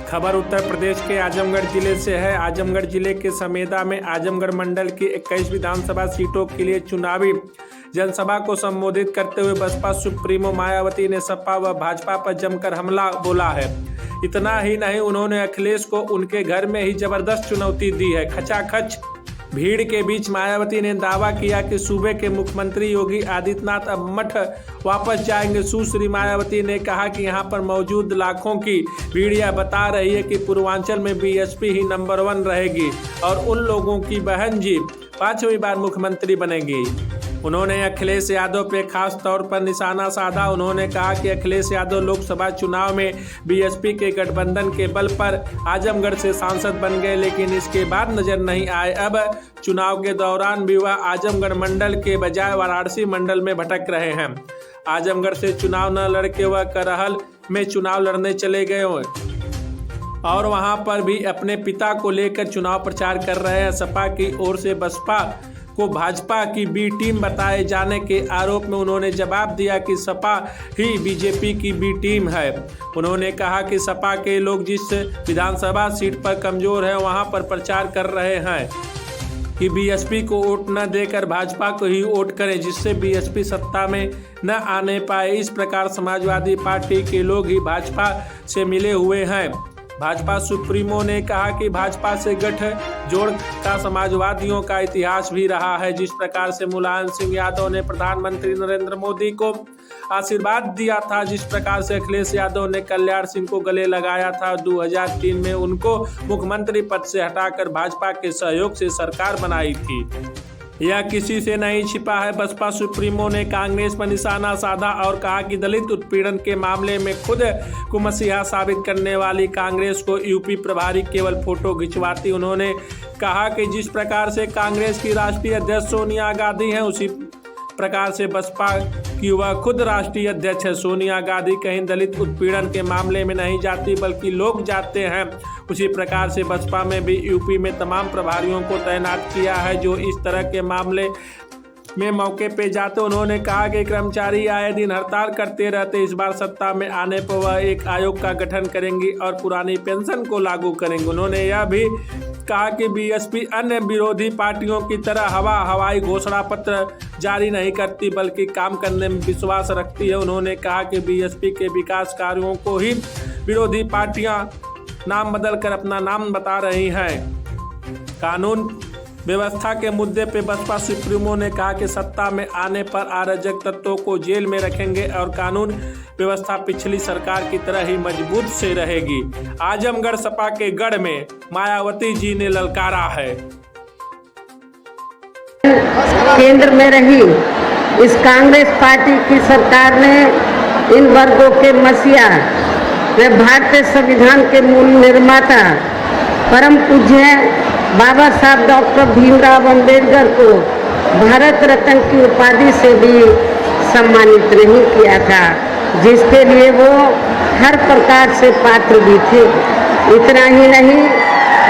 खबर उत्तर प्रदेश के आजमगढ़ जिले से है। आजमगढ़ जिले के समेदा में आजमगढ़ मंडल की 21 विधानसभा सीटों के लिए चुनावी जनसभा को संबोधित करते हुए बसपा सुप्रीमो मायावती ने सपा व भाजपा पर जमकर हमला बोला है। इतना ही नहीं, उन्होंने अखिलेश को उनके घर में ही जबरदस्त चुनौती दी है। खचाखच भीड़ के बीच मायावती ने दावा किया कि सूबे के मुख्यमंत्री योगी आदित्यनाथ अब मठ वापस जाएंगे। सुश्री मायावती ने कहा कि यहां पर मौजूद लाखों की भीड़ यह बता रही है कि पूर्वांचल में बीएसपी ही नंबर 1 रहेगी और उन लोगों की बहन जी 5वीं बार मुख्यमंत्री बनेगी। उन्होंने अखिलेश यादव पे खास तौर पर निशाना साधा। उन्होंने कहा कि अखिलेश यादव लोकसभा चुनाव में बीएसपी के गठबंधन के बल पर आजमगढ़ से सांसद बन गए, लेकिन इसके बाद नजर नहीं आए। अब चुनाव के दौरान भी वह आजमगढ़ मंडल के बजाय वाराणसी मंडल में भटक रहे हैं। आजमगढ़ से चुनाव न लड़के वह करहल में चुनाव लड़ने चले गए और वहां पर भी अपने पिता को लेकर चुनाव प्रचार कर रहे हैं। सपा की ओर से बसपा को भाजपा की बी टीम बताए जाने के आरोप में उन्होंने जवाब दिया कि सपा ही बीजेपी की बी टीम है। उन्होंने कहा कि सपा के लोग जिस विधानसभा सीट पर कमजोर है वहां पर प्रचार कर रहे हैं कि बीएसपी को वोट न देकर भाजपा को ही वोट करें, जिससे बीएसपी सत्ता में न आने पाए। इस प्रकार समाजवादी पार्टी के लोग ही भाजपा से मिले हुए हैं। भाजपा सुप्रीमो ने कहा कि भाजपा से गठजोड़ का समाजवादियों का इतिहास भी रहा है। जिस प्रकार से मुलायम सिंह यादव ने प्रधानमंत्री नरेंद्र मोदी को आशीर्वाद दिया था, जिस प्रकार से अखिलेश यादव ने कल्याण सिंह को गले लगाया था, 2003 में उनको मुख्यमंत्री पद से हटाकर भाजपा के सहयोग से सरकार बनाई थी। यह किसी से नहीं छिपा है। बसपा सुप्रीमो ने कांग्रेस पर निशाना साधा और कहा कि दलित उत्पीड़न के मामले में खुद को मसीहा साबित करने वाली कांग्रेस को यूपी प्रभारी केवल फोटो खिंचवाती। उन्होंने कहा कि जिस प्रकार से कांग्रेस की राष्ट्रीय अध्यक्ष सोनिया गांधी हैं, उसी प्रकार से बसपा की वह खुद राष्ट्रीय अध्यक्ष है। सोनिया गांधी कहीं दलित उत्पीड़न के मामले में नहीं जाती बल्कि लोग जाते हैं। उसी प्रकार से बसपा में भी यूपी में तमाम प्रभारियों को तैनात किया है जो इस तरह के मामले में मौके पे जाते। उन्होंने कहा कि कर्मचारी आए दिन हड़ताल करते रहते, इस बार सत्ता में आने पर वह एक आयोग का गठन करेंगी और पुरानी पेंशन को लागू करेंगे। उन्होंने यह भी कहा कि बीएसपी अन्य विरोधी पार्टियों की तरह हवाई घोषणा पत्र जारी नहीं करती बल्कि काम करने में विश्वास रखती है। उन्होंने कहा कि बीएसपी के विकास कार्यों को ही विरोधी पार्टियां नाम बदलकर अपना नाम बता रही हैं। कानून व्यवस्था के मुद्दे पे बसपा सुप्रीमो ने कहा कि सत्ता में आने पर अराजक तत्वों को जेल में रखेंगे और कानून व्यवस्था पिछली सरकार की तरह ही मजबूत से रहेगी। आजमगढ़ सपा के गढ़ में मायावती जी ने ललकारा है। केंद्र में रही इस कांग्रेस पार्टी की सरकार ने इन वर्गों के मसीहा व भारतीय संविधान के मूल निर्माता परम पूज्य बाबा साहब डॉक्टर भीमराव अंबेडकर को भारत रत्न की उपाधि से भी सम्मानित नहीं किया था, जिसके लिए वो हर प्रकार से पात्र भी थे। इतना ही नहीं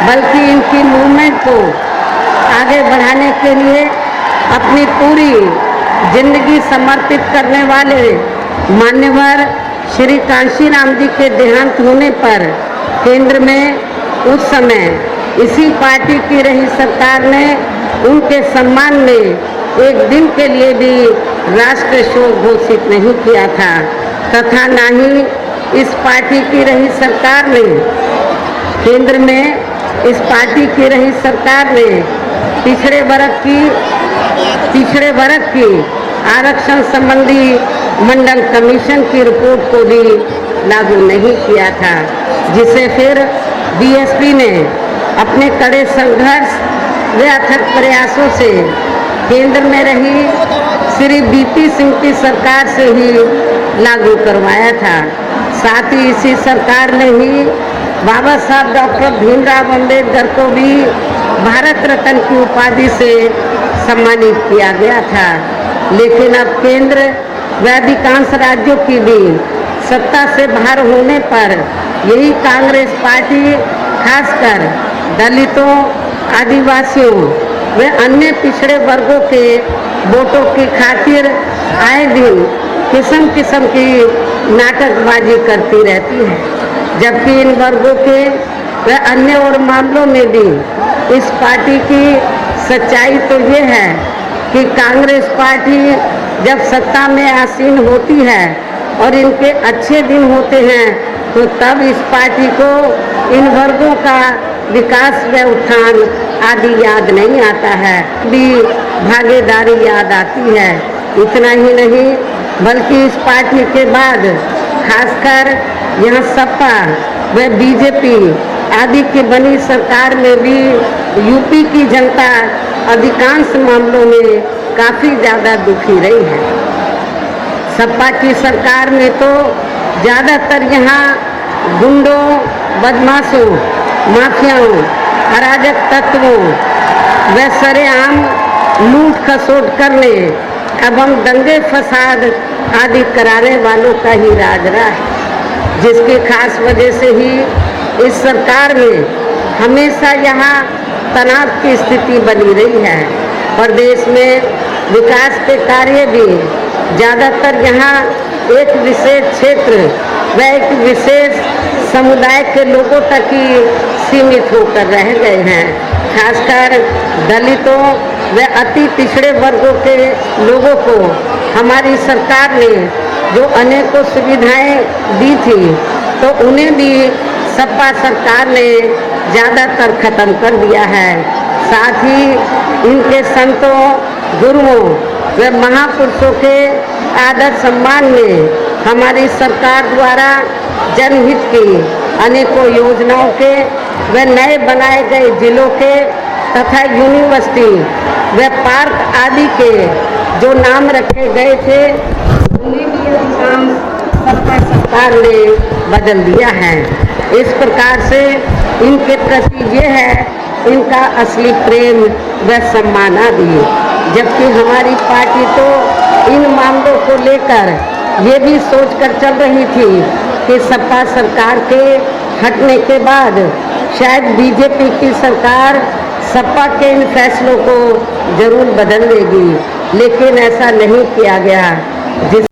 बल्कि इनकी मूवमेंट को आगे बढ़ाने के लिए अपनी पूरी जिंदगी समर्पित करने वाले मान्यवर श्री कांशीराम जी के देहांत होने पर केंद्र में उस समय इसी पार्टी की रही सरकार ने उनके सम्मान में एक दिन के लिए भी राष्ट्रीय शोक घोषित नहीं किया था, तथा न ही इस पार्टी की रही सरकार ने केंद्र में इस पार्टी की रही सरकार ने पिछड़े वर्ग की आरक्षण संबंधी मंडल कमीशन की रिपोर्ट को भी लागू नहीं किया था, जिसे फिर बीएसपी ने अपने कड़े संघर्ष व अथक प्रयासों से केंद्र में रही श्री बीपी सिंह की सरकार से ही लागू करवाया था। साथ ही इसी सरकार ने ही बाबा साहब डॉक्टर भीमराव अंबेडकर को भी भारत रत्न की उपाधि से सम्मानित किया गया था। लेकिन अब केंद्र व अधिकांश राज्यों की भी सत्ता से बाहर होने पर यही कांग्रेस पार्टी खासकर दलितों, आदिवासियों व अन्य पिछड़े वर्गों के वोटों की खातिर आए दिन किस्म किस्म की नाटकबाजी करती रहती है, जबकि इन वर्गों के व अन्य और मामलों में भी इस पार्टी की सच्चाई तो ये है कि कांग्रेस पार्टी जब सत्ता में आसीन होती है और इनके अच्छे दिन होते हैं तो तब इस पार्टी को इन वर्गों का विकास व उत्थान आदि याद नहीं आता है, भी भागीदारी याद आती है। इतना ही नहीं बल्कि इस पार्टी के बाद खासकर यहाँ सपा व बीजेपी आदि की बनी सरकार में भी यूपी की जनता अधिकांश मामलों में काफ़ी ज़्यादा दुखी रही है। सपा की सरकार में तो ज़्यादातर यहाँ गुंडों, बदमाशों, माफियाओं, अराजक तत्वों व सरेआम लूट खसोट करने एवं दंगे फसाद आदि कराने वालों का ही राज रहा है, जिसकी खास वजह से ही इस सरकार में हमेशा यहाँ तनाव की स्थिति बनी रही है। प्रदेश में विकास के कार्य भी ज़्यादातर यहाँ एक विशेष क्षेत्र व एक विशेष समुदाय के लोगों तक ही सीमित होकर रह गए हैं। खासकर दलितों व अति पिछड़े वर्गों के लोगों को हमारी सरकार ने जो अनेकों सुविधाएं दी थी तो उन्हें भी सपा सरकार ने ज़्यादातर ख़त्म कर दिया है। साथ ही इनके संतों, गुरुओं व महापुरुषों के आदर सम्मान में हमारी सरकार द्वारा जनहित की अनेकों योजनाओं के व नए बनाए गए जिलों के तथा यूनिवर्सिटी व पार्क आदि के जो नाम रखे गए थे उन्हें भी नाम सपा सरकार ने बदल दिया है। इस प्रकार से इनके प्रति ये है इनका असली प्रेम व सम्मान आदि, जबकि हमारी पार्टी तो इन मामलों को लेकर ये भी सोचकर चल रही थी कि सपा सरकार के हटने के बाद शायद बीजेपी की सरकार सपा के इन फैसलों को जरूर बदल देगी, लेकिन ऐसा नहीं किया गया। जिस